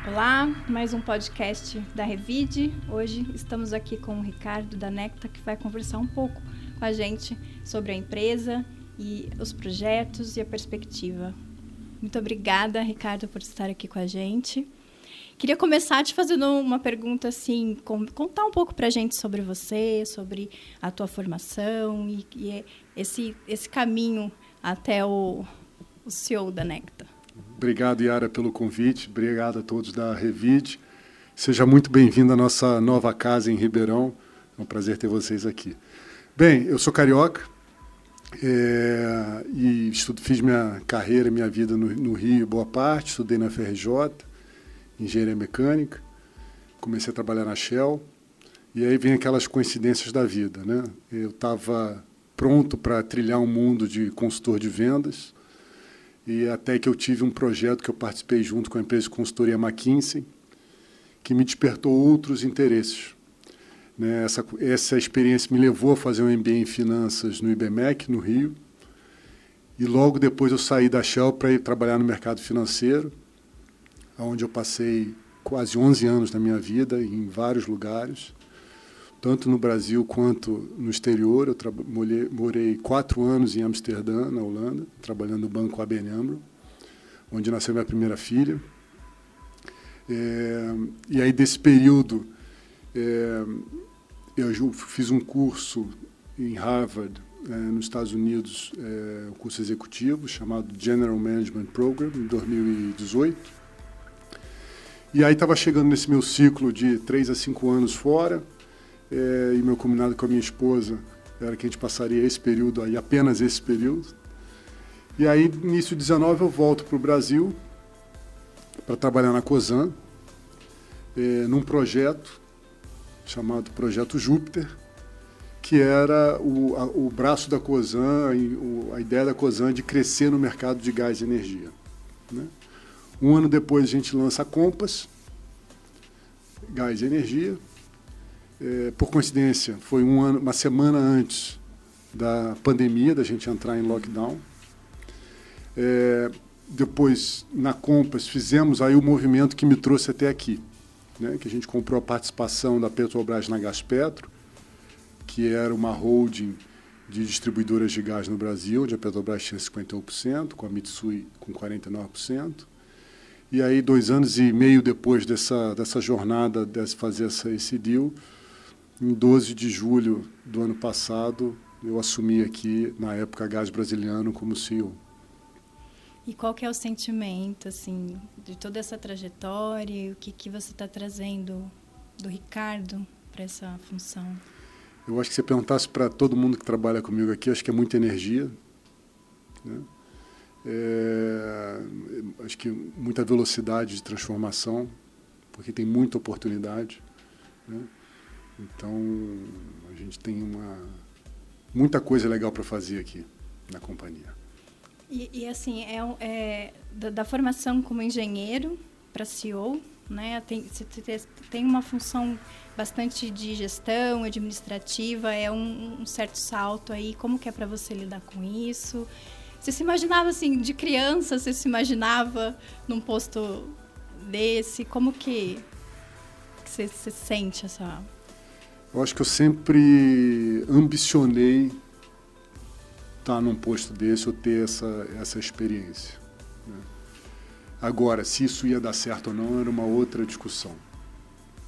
Olá, mais um podcast da Revide. Hoje estamos aqui com o Ricardo da Necta, que vai conversar um pouco com a gente sobre a empresa e os projetos e a perspectiva. Muito obrigada, Ricardo, por estar aqui com a gente. Queria começar te fazendo uma pergunta, assim, contar um pouco para a gente sobre você, sobre a tua formação e esse caminho até o CEO da Necta. Obrigado, Yara, pelo convite. Obrigado a todos da Revide. Seja muito bem-vindo à nossa nova casa em Ribeirão. É um prazer ter vocês aqui. Bem, eu sou carioca e fiz minha carreira, minha vida no Rio, boa parte. Estudei na FRJ, engenharia mecânica. Comecei a trabalhar na Shell. E aí vem aquelas coincidências da vida, né? Eu estava pronto para trilhar um mundo de consultor de vendas. E até que eu tive um projeto que eu participei junto com a empresa de consultoria McKinsey, que me despertou outros interesses. Né? Essa experiência me levou a fazer um MBA em Finanças no IBMEC, no Rio. E logo depois eu saí da Shell para ir trabalhar no mercado financeiro, onde eu passei quase 11 anos da minha vida, em vários lugares, tanto no Brasil quanto no exterior. Eu morei 4 anos em Amsterdã, na Holanda, trabalhando no Banco ABN AMRO, onde nasceu minha primeira filha. E aí, desse período, eu fiz um curso em Harvard, nos Estados Unidos, um curso executivo chamado General Management Program, em 2018. E aí estava chegando nesse meu ciclo de 3 a 5 anos fora, e meu combinado com a minha esposa era que a gente passaria esse período aí, apenas esse período. E aí, início de 19, eu volto para o Brasil para trabalhar na Cosan, num projeto chamado Projeto Júpiter, que era o braço da Cosan, a ideia da Cosan de crescer no mercado de gás e energia. Né? Um ano depois, a gente lança a Compass, gás e energia. Por coincidência, foi uma semana antes da pandemia, da gente entrar em lockdown. Depois, na Compass, fizemos aí o movimento que me trouxe até aqui, né? Que a gente comprou a participação da Petrobras na Gaspetro, que era uma holding de distribuidoras de gás no Brasil, onde a Petrobras tinha 51%, com a Mitsui com 49%. E aí, 2 anos e meio depois dessa jornada, de fazer esse deal, em 12 de julho do ano passado, eu assumi aqui, na época, Gás Brasiliano como CEO. E qual que é o sentimento, assim, de toda essa trajetória? O que você está trazendo do Ricardo para essa função? Eu acho que se você perguntasse para todo mundo que trabalha comigo aqui, acho que é muita energia, né? Acho que muita velocidade de transformação, porque tem muita oportunidade, né? Então, a gente tem muita coisa legal para fazer aqui na companhia. E assim, da formação como engenheiro para CEO, né? Você tem uma função bastante de gestão administrativa, um certo salto aí. Como que é para você lidar com isso? Você se imaginava, assim, de criança, você se imaginava num posto desse? Como que você sente essa... Eu acho que eu sempre ambicionei estar num posto desse ou ter essa experiência, né? Agora, se isso ia dar certo ou não, era uma outra discussão,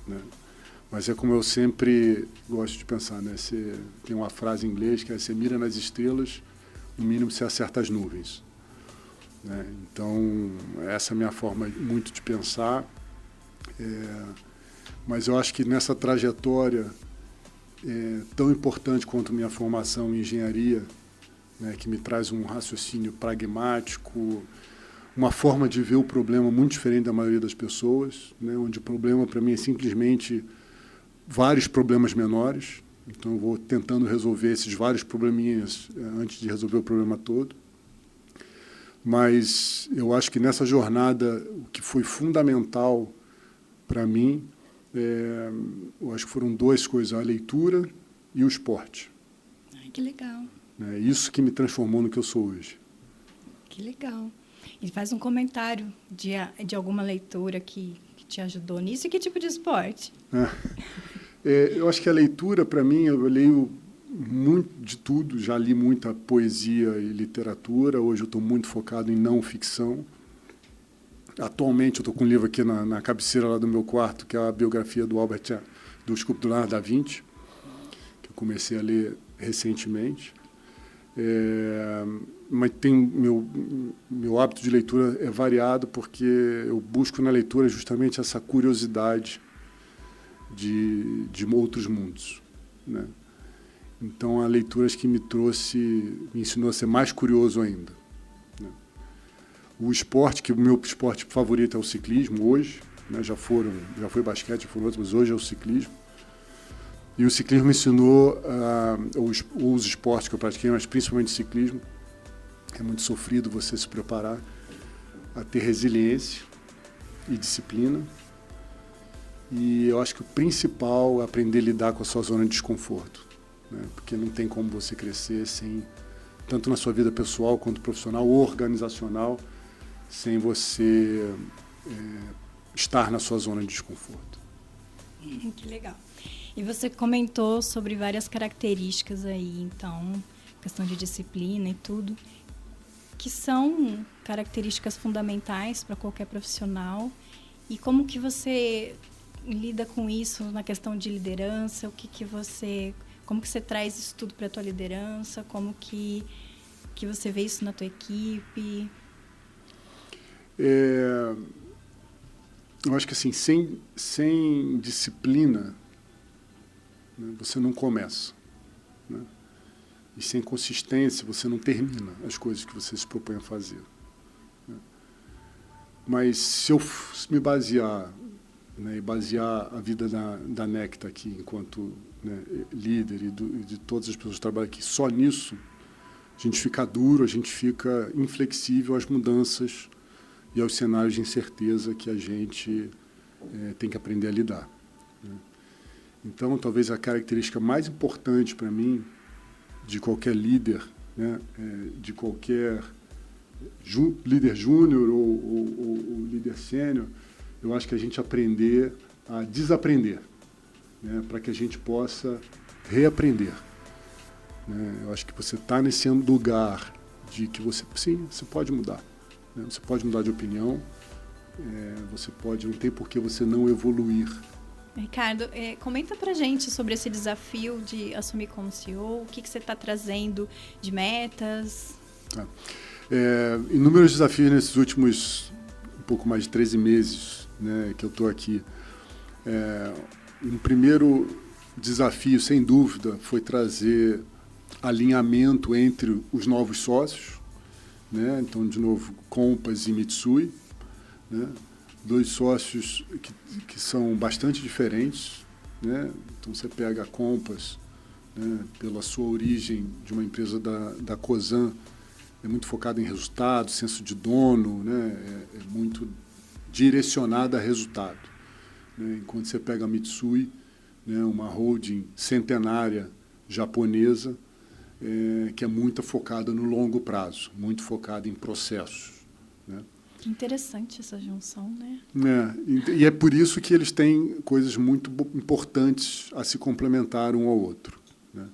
né? Mas é como eu sempre gosto de pensar, né? Tem uma frase em inglês que é: você mira nas estrelas, no mínimo você acerta as nuvens, né? Então, essa é a minha forma muito de pensar. Mas eu acho que nessa trajetória tão importante quanto minha formação em engenharia, né, que me traz um raciocínio pragmático, uma forma de ver o problema muito diferente da maioria das pessoas, né, onde o problema para mim é simplesmente vários problemas menores. Então eu vou tentando resolver esses vários probleminhas antes de resolver o problema todo. Mas eu acho que nessa jornada, o que foi fundamental para mim, eu acho que foram 2 coisas: a leitura e o esporte. Ai, que legal. É isso que me transformou no que eu sou hoje. Que legal. E faz um comentário de alguma leitura que te ajudou nisso e que tipo de esporte? Eu acho que a leitura, para mim, eu leio muito de tudo, já li muita poesia e literatura, hoje eu estou muito focado em não ficção. Atualmente eu estou com um livro aqui na cabeceira lá do meu quarto, que é a biografia do Leonardo da Vinci, que eu comecei a ler recentemente. Mas meu hábito de leitura é variado porque eu busco na leitura justamente essa curiosidade de outros mundos, né? Então, há leituras que me ensinou a ser mais curioso ainda, né? O esporte, que o meu esporte favorito é o ciclismo hoje, né? Já foi basquete, já foram outros, mas hoje é o ciclismo. E o ciclismo me ensinou, os esportes que eu pratiquei, mas principalmente o ciclismo, é muito sofrido você se preparar a ter resiliência e disciplina. E eu acho que o principal é aprender a lidar com a sua zona de desconforto, né? Porque não tem como você crescer tanto na sua vida pessoal quanto profissional ou organizacional, sem você estar na sua zona de desconforto. Que legal. E você comentou sobre várias características aí, então, questão de disciplina e tudo, que são características fundamentais para qualquer profissional. E como que você lida com isso na questão de liderança? Como que você traz isso tudo para a tua liderança? Como que você vê isso na tua equipe? Eu acho que assim, sem disciplina, né, você não começa, né? E sem consistência você não termina as coisas que você se propõe a fazer, né? Mas se eu me basear, né, e basear a vida da Necta aqui enquanto, né, líder e de todas as pessoas que trabalham aqui só nisso, a gente fica duro, a gente fica inflexível às mudanças e aos cenários de incerteza que a gente tem que aprender a lidar, né? Então, talvez a característica mais importante para mim, de qualquer líder, né, de qualquer líder júnior ou líder sênior, eu acho que a gente aprender a desaprender, né, para que a gente possa reaprender, né? Eu acho que você está nesse lugar de que você pode mudar, né? Você pode mudar de opinião, não tem por que você não evoluir. Ricardo, comenta pra gente sobre esse desafio de assumir como CEO, o que você está trazendo de metas? Inúmeros desafios nesses últimos um pouco mais de 13 meses, né, que eu estou aqui. Um primeiro desafio, sem dúvida, foi trazer alinhamento entre os novos sócios, né? Então, de novo, Compass e Mitsui, né? Dois sócios que são bastante diferentes, né? Então, você pega a Compass, né, pela sua origem de uma empresa da Cosan, é muito focada em resultado, senso de dono, né? É muito direcionada a resultado, né? Enquanto você pega a Mitsui, né, uma holding centenária japonesa, que é muito focada no longo prazo, muito focada em processos, né? Que interessante essa junção, né? E é por isso que eles têm coisas muito importantes a se complementar um ao outro, né?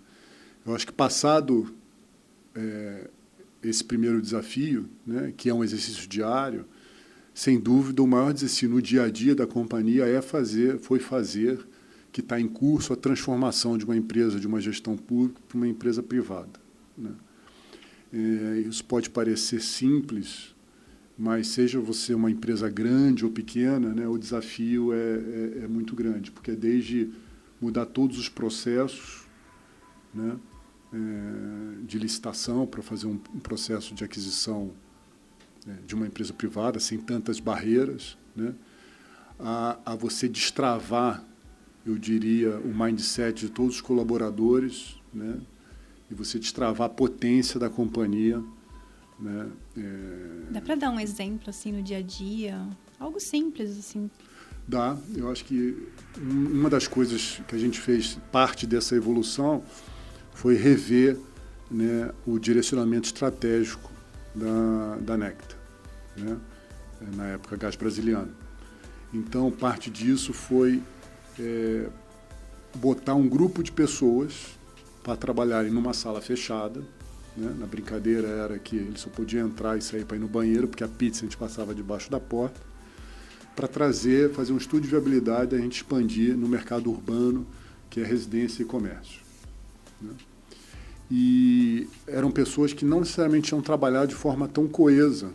Eu acho que passado esse primeiro desafio, né, que é um exercício diário, sem dúvida o maior desafio no dia a dia da companhia foi fazer que está em curso a transformação de uma empresa, de uma gestão pública, para uma empresa privada, né? Isso pode parecer simples, mas seja você uma empresa grande ou pequena, né, o desafio é muito grande, porque é desde mudar todos os processos, né, de licitação para fazer um processo de aquisição, né, de uma empresa privada, sem tantas barreiras, né, a você destravar, eu diria, o mindset de todos os colaboradores, né, e você destravar a potência da companhia, né? Dá para dar um exemplo assim no dia a dia? Algo simples assim? Dá. Eu acho que uma das coisas que a gente fez, parte dessa evolução, foi rever, né, o direcionamento estratégico da Necta, né, na época Gás Brasiliano. Então, parte disso foi botar um grupo de pessoas para trabalharem numa sala fechada, né? Na brincadeira era que ele só podia entrar e sair para ir no banheiro, porque a pizza a gente passava debaixo da porta, para fazer um estudo de viabilidade da gente expandir no mercado urbano, que é residência e comércio, né? E eram pessoas que não necessariamente tinham trabalhado de forma tão coesa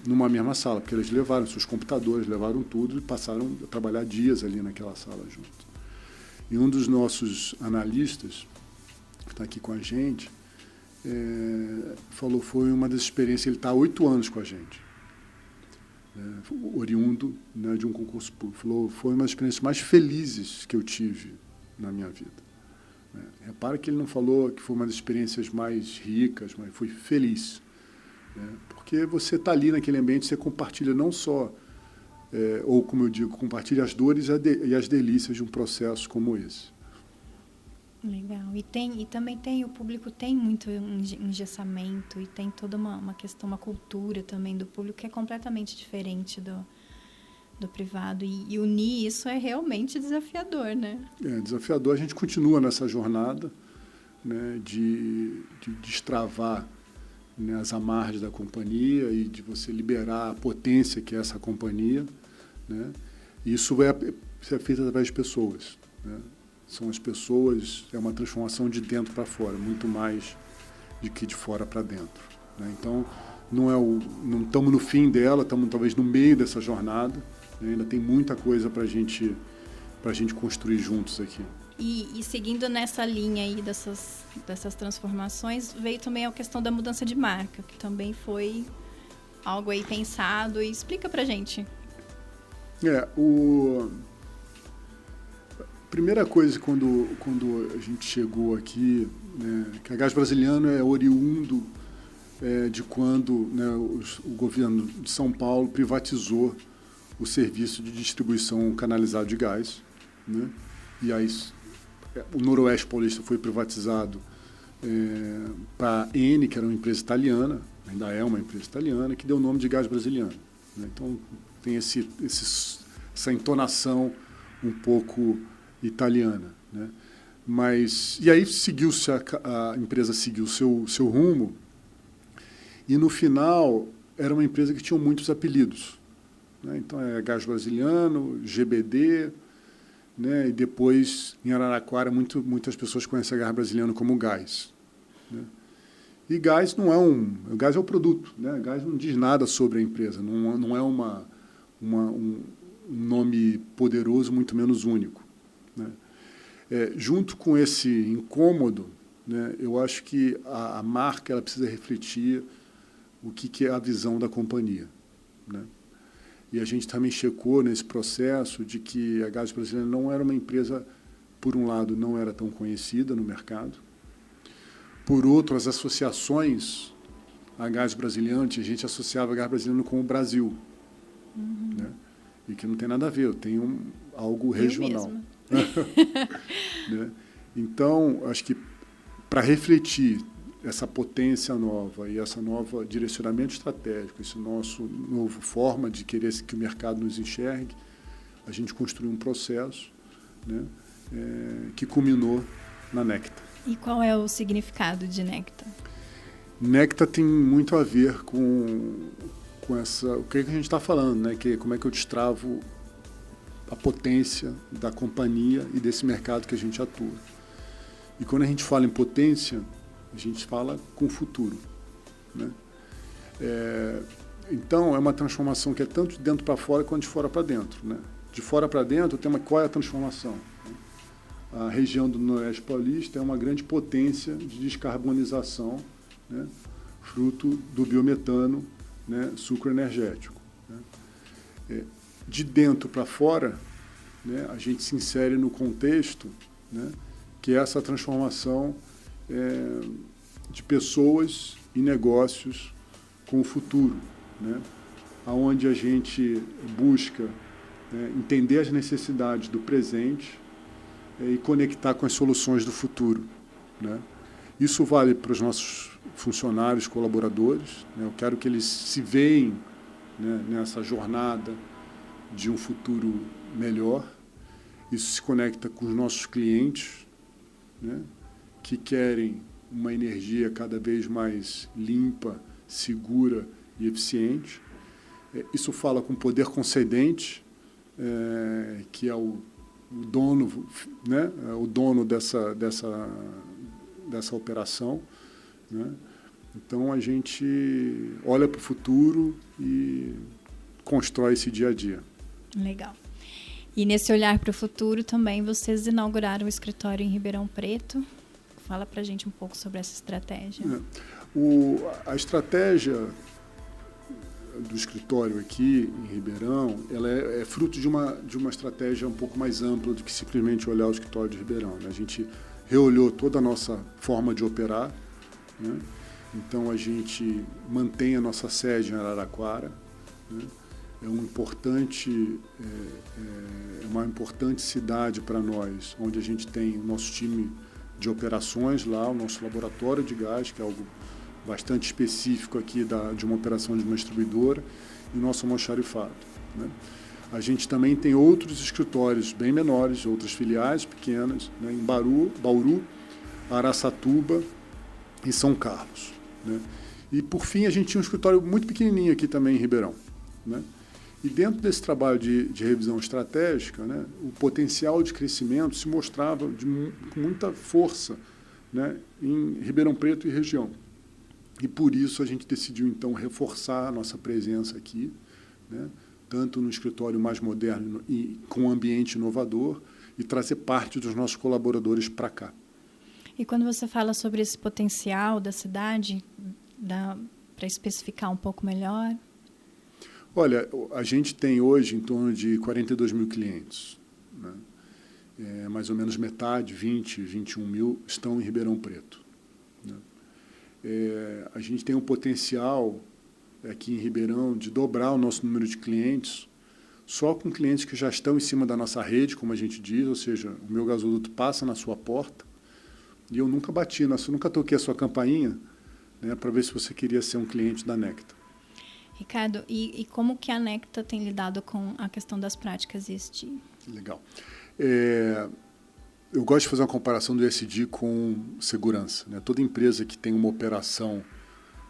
numa mesma sala, porque eles levaram seus computadores, levaram tudo e passaram a trabalhar dias ali naquela sala juntos. E um dos nossos analistas, que está aqui com a gente, falou, foi uma das experiências, ele está há 8 anos com a gente, oriundo, né, de um concurso público. Falou, foi uma das experiências mais felizes que eu tive na minha vida. Repara que ele não falou que foi uma das experiências mais ricas, mas foi feliz. Porque você está ali naquele ambiente, você compartilha não só, ou como eu digo, compartilha as dores e as delícias de um processo como esse. Legal. E também tem, o público tem muito engessamento e tem toda uma questão, uma cultura também do público que é completamente diferente do privado. E unir isso é realmente desafiador, né? É desafiador. A gente continua nessa jornada, né, de destravar, né, as amarras da companhia e de você liberar a potência que é essa companhia, né? E isso vai ser feito através de pessoas, né? São as pessoas, é uma transformação de dentro para fora, muito mais do que de fora para dentro, né? Então, não estamos no fim dela, estamos talvez no meio dessa jornada, né? Ainda tem muita coisa para a gente construir juntos aqui. E seguindo nessa linha aí dessas transformações, veio também a questão da mudança de marca, que também foi algo aí pensado. E explica pra gente. Primeira coisa, quando a gente chegou aqui, né, que a Gás Brasiliano é oriundo de quando, né, o governo de São Paulo privatizou o serviço de distribuição canalizado de gás, né? E aí o Noroeste Paulista foi privatizado para a Eni, que era uma empresa italiana, ainda é uma empresa italiana, que deu o nome de Gás Brasiliano, né? Então tem essa entonação um pouco italiana, né? E aí a empresa seguiu o seu rumo, e no final era uma empresa que tinha muitos apelidos, né? Então é Gás Brasiliano, GBD, né? E depois em Araraquara muitas pessoas conhecem a Gás Brasiliano como gás, né? E gás não é o gás é o produto, né? Gás não diz nada sobre a empresa, não é um nome poderoso, muito menos único, né? Junto com esse incômodo, né, eu acho que a marca ela precisa refletir o que é a visão da companhia, né? E a gente também checou nesse processo de que a Gás Brasiliana não era uma empresa, por um lado, não era tão conhecida no mercado. Por outro, as associações a Gás Brasiliano, a gente associava a Gás Brasiliano com o Brasil, né? E que não tem nada a ver, tem algo regional. Né? Então, acho que para refletir essa potência nova e esse novo direcionamento estratégico, esse nosso novo forma de querer que o mercado nos enxergue, a gente construiu um processo, né, que culminou na Necta. E qual é o significado de Necta? Necta tem muito a ver com o que a gente está falando, né? Como é que eu destravo a potência da companhia e desse mercado que a gente atua. E quando a gente fala em potência, a gente fala com o futuro, né? Então, é uma transformação que é tanto de dentro para fora quanto de fora para dentro, né? De fora para dentro, qual é a transformação? A região do Noroeste Paulista é uma grande potência de descarbonização, né? Fruto do biometano, né? Sucro energético, né? De dentro para fora, né? A gente se insere no contexto, né? Que é essa transformação de pessoas e negócios com o futuro, né? Onde a gente busca entender as necessidades do presente e conectar com as soluções do futuro, né? Isso vale para os nossos funcionários, colaboradores, né? Eu quero que eles se veem, né, nessa jornada de um futuro melhor. Isso se conecta com os nossos clientes, né, que querem uma energia cada vez mais limpa, segura e eficiente. Isso fala com o poder concedente, que é o dono, né, o dono dessa operação, né? Então, a gente olha para o futuro e constrói esse dia a dia. Legal. E nesse olhar para o futuro também vocês inauguraram o escritório em Ribeirão Preto. Fala para a gente um pouco sobre essa estratégia. A estratégia do escritório aqui em Ribeirão, ela é fruto de uma estratégia um pouco mais ampla do que simplesmente olhar o escritório de Ribeirão, né? A gente reolhou toda a nossa forma de operar, né? Então, a gente mantém a nossa sede em Araraquara, né? É uma importante cidade para nós, onde a gente tem o nosso time de operações lá, o nosso laboratório de gás, que é algo bastante específico aqui de uma operação de uma distribuidora, e o nosso almoxarifado, né? A gente também tem outros escritórios bem menores, outras filiais pequenas, né, em Bauru, Araçatuba e São Carlos, né? E, por fim, a gente tinha um escritório muito pequenininho aqui também em Ribeirão, né? E dentro desse trabalho de revisão estratégica, né, o potencial de crescimento se mostrava com muita força, né, em Ribeirão Preto e região. E por isso a gente decidiu, então, reforçar a nossa presença aqui, né, tanto no escritório mais moderno e com ambiente inovador, e trazer parte dos nossos colaboradores para cá. E quando você fala sobre esse potencial da cidade, dá para especificar um pouco melhor? Olha, a gente tem hoje em torno de 42 mil clientes, né? Mais ou menos metade, 20, 21 mil, estão em Ribeirão Preto, né? A gente tem um potencial aqui em Ribeirão de dobrar o nosso número de clientes só com clientes que já estão em cima da nossa rede, como a gente diz, ou seja, o meu gasoduto passa na sua porta e eu nunca nunca toquei a sua campainha, né, para ver se você queria ser um cliente da Necta. Ricardo, e como que a Necta tem lidado com a questão das práticas ESG? Legal. Eu gosto de fazer uma comparação do ESG com segurança, né? Toda empresa que tem uma operação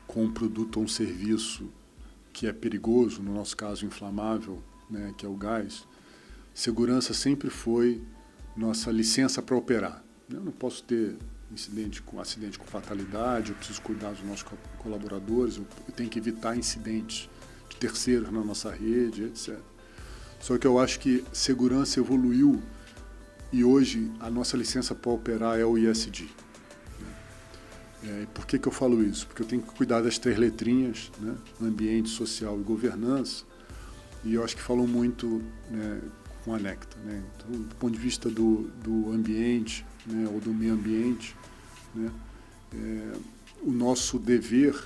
com um produto ou um serviço que é perigoso, no nosso caso inflamável, né, que é o gás, segurança sempre foi nossa licença para operar. Eu não posso ter acidente com fatalidade, eu preciso cuidar dos nossos colaboradores, eu tenho que evitar incidentes de terceiros na nossa rede, etc. Só que eu acho que segurança evoluiu e hoje a nossa licença para operar é o ESG. Por que eu falo isso? Porque eu tenho que cuidar das 3 letrinhas, né? Ambiente, social e governança, e eu acho que falou muito, né, com a Necta, né? Então, do ponto de vista do ambiente, né, ou do meio ambiente, né, o nosso dever,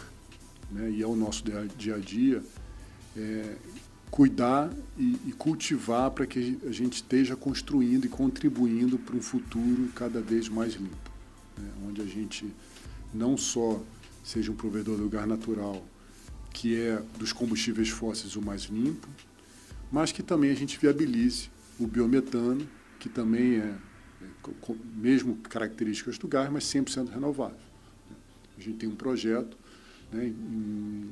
né, e é o nosso dia a dia, cuidar e cultivar para que a gente esteja construindo e contribuindo para um futuro cada vez mais limpo, né, onde a gente não só seja um provedor do gás natural, que é dos combustíveis fósseis o mais limpo, mas que também a gente viabilize o biometano, que também com mesmo características do gás, mas 100% renovável. A gente tem um projeto, né, em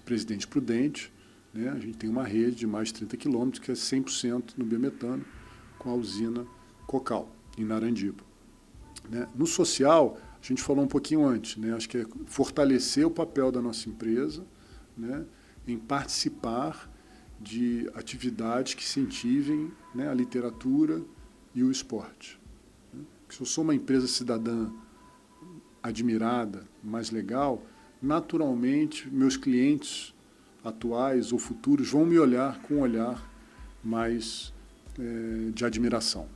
Presidente Prudente, né, a gente tem uma rede de mais de 30 quilômetros que é 100% no biometano, com a usina Cocal, em Narandiba, né. No social, a gente falou um pouquinho antes, né, acho que é fortalecer o papel da nossa empresa, né, em participar de atividades que incentivem, né, a literatura e o esporte. Se eu sou uma empresa cidadã admirada, mais legal, naturalmente meus clientes atuais ou futuros vão me olhar com um olhar mais de admiração,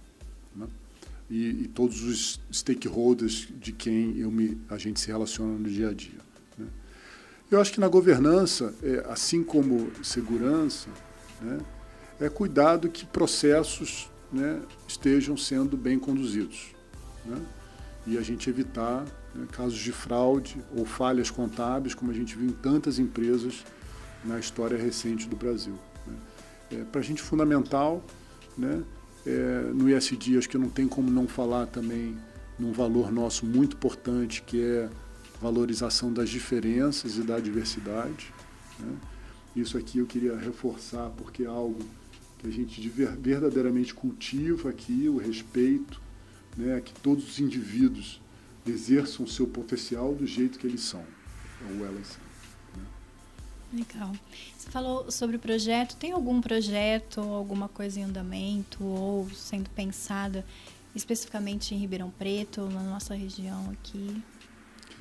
né? E todos os stakeholders de quem a gente se relaciona no dia a dia, né? Eu acho que na governança, assim como segurança, né, é cuidado que processos, né, estejam sendo bem conduzidos, né, e a gente evitar, né, casos de fraude ou falhas contábeis, como a gente viu em tantas empresas na história recente do Brasil, né. para a gente fundamental, né? No ESG, acho que não tem como não falar também num valor nosso muito importante, que é a valorização das diferenças e da diversidade, né? Isso aqui eu queria reforçar, porque é algo que a gente verdadeiramente cultiva aqui, o respeito, né? Que todos os indivíduos exerçam o seu potencial do jeito que eles são, ou elas são. Legal. Você falou sobre o projeto. Tem algum projeto, alguma coisa em andamento ou sendo pensada especificamente em Ribeirão Preto, na nossa região aqui?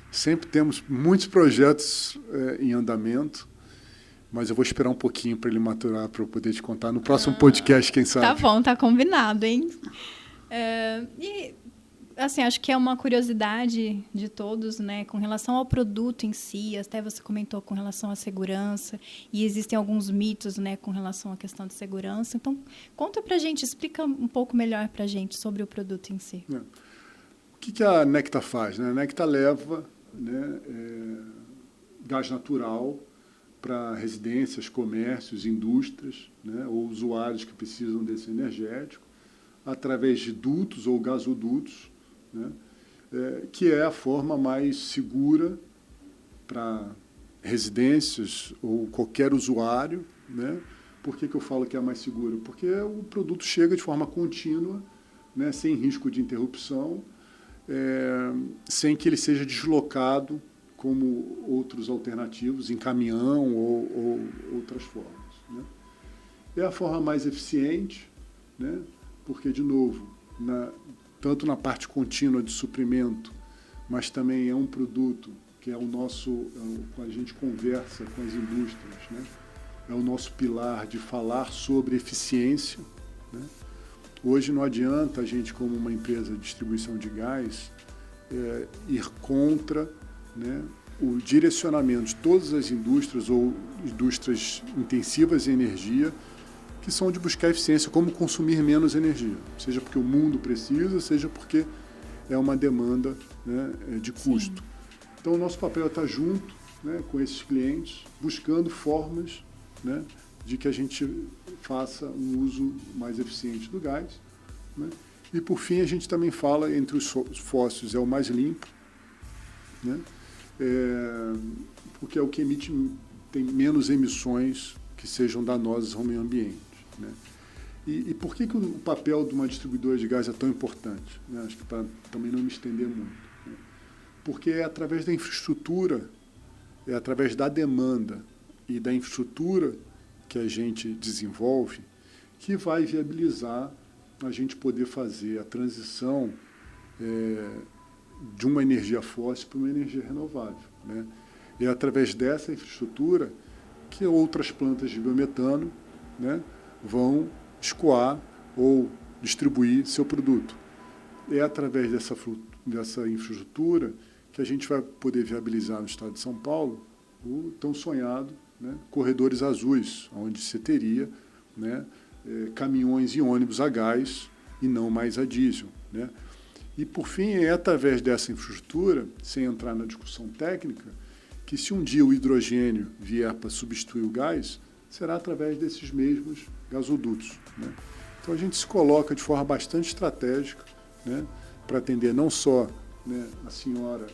Sempre temos muitos projetos em andamento, mas eu vou esperar um pouquinho para ele maturar, para eu poder te contar no próximo podcast, quem sabe. Tá bom, tá combinado, hein? E assim, acho que é uma curiosidade de todos, né, com relação ao produto em si. Até você comentou com relação à segurança, e existem alguns mitos, né, com relação à questão de segurança. Então, conta pra gente, explica um pouco melhor pra gente sobre o produto em si. O que a Necta faz, né? A Necta leva, né, gás natural para residências, comércios, indústrias, né, ou usuários que precisam desse energético, através de dutos ou gasodutos, né, que é a forma mais segura para residências ou qualquer usuário, né? Por que eu falo que é a mais segura? Porque o produto chega de forma contínua, né, sem risco de interrupção, sem que ele seja deslocado como outros alternativos, em caminhão ou outras formas, né? É a forma mais eficiente, né? Porque, de novo, tanto na parte contínua de suprimento, mas também é um produto que é o nosso, a gente conversa com as indústrias, né? É o nosso pilar de falar sobre eficiência, né? Hoje não adianta a gente, como uma empresa de distribuição de gás, ir contra, né, o direcionamento de todas as indústrias ou indústrias intensivas em energia, que são de buscar eficiência, como consumir menos energia, seja porque o mundo precisa, seja porque é uma demanda, né, de custo. Sim. Então, o nosso papel é estar junto, né, com esses clientes, buscando formas, né, de que a gente faça um uso mais eficiente do gás, né? E, por fim, a gente também fala entre os fósseis, é o mais limpo, né? Porque é o que emite, tem menos emissões que sejam danosas ao meio ambiente, né? E por que o papel de uma distribuidora de gás é tão importante, né? Acho que para também não me estender muito, né? Porque é através da infraestrutura, é através da demanda e da infraestrutura que a gente desenvolve que vai viabilizar a gente poder fazer a transição de uma energia fóssil para uma energia renovável, né? É através dessa infraestrutura que outras plantas de biometano, né, vão escoar ou distribuir seu produto. É através dessa infraestrutura que a gente vai poder viabilizar no estado de São Paulo o tão sonhado, né, corredores azuis, onde se teria, né, caminhões e ônibus a gás e não mais a diesel, né? E, por fim, é através dessa infraestrutura, sem entrar na discussão técnica, que se um dia o hidrogênio vier para substituir o gás, será através desses mesmos gasodutos, né? Então, a gente se coloca de forma bastante estratégica, né, para atender não só, né, a senhora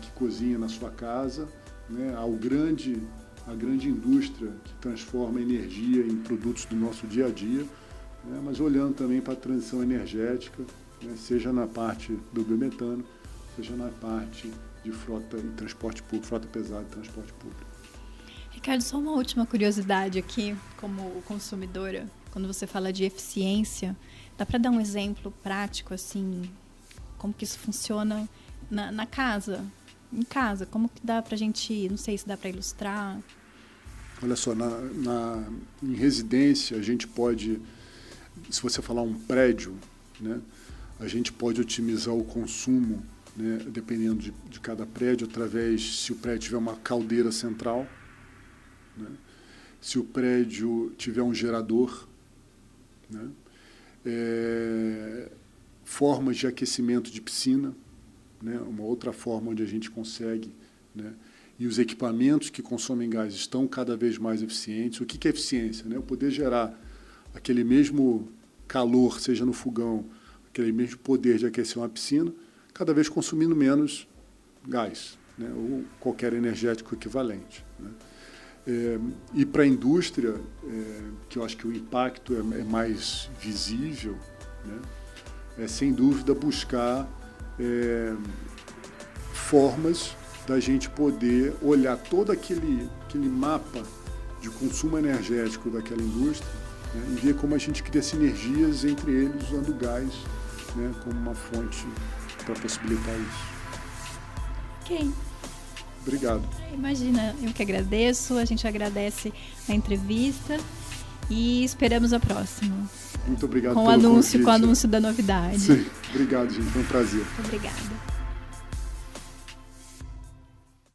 que cozinha na sua casa, né, a grande indústria que transforma energia em produtos do nosso dia a dia, né, mas olhando também para a transição energética, né, seja na parte do biometano, seja na parte de frota e transporte público, frota pesada e transporte público. Ricardo, só uma última curiosidade aqui, como consumidora, quando você fala de eficiência, dá para dar um exemplo prático, assim, como que isso funciona na casa? Em casa, como que dá para a gente, não sei se dá para ilustrar? Olha só, em residência, a gente pode, se você falar um prédio, né, a gente pode otimizar o consumo, né, dependendo de cada prédio, através, se o prédio tiver uma caldeira central, né, se o prédio tiver um gerador, né, formas de aquecimento de piscina, né, uma outra forma onde a gente consegue, né, e os equipamentos que consomem gás estão cada vez mais eficientes. O que é eficiência? Né? Eu poder gerar aquele mesmo calor, seja no fogão, aquele mesmo poder de aquecer uma piscina, cada vez consumindo menos gás, né? Ou qualquer energético equivalente. Né? E para a indústria, que eu acho que o impacto é mais visível, né? É sem dúvida buscar formas da gente poder olhar todo aquele mapa de consumo energético daquela indústria, né? E ver como a gente cria sinergias entre eles usando o gás, né? Como uma fonte para possibilitar isso. Ok. Obrigado. Imagina, eu que agradeço, a gente agradece a entrevista e esperamos a próxima. Muito obrigado com pelo anúncio, convite. com o anúncio da novidade. Sim, obrigado, gente, foi um prazer. Muito obrigada.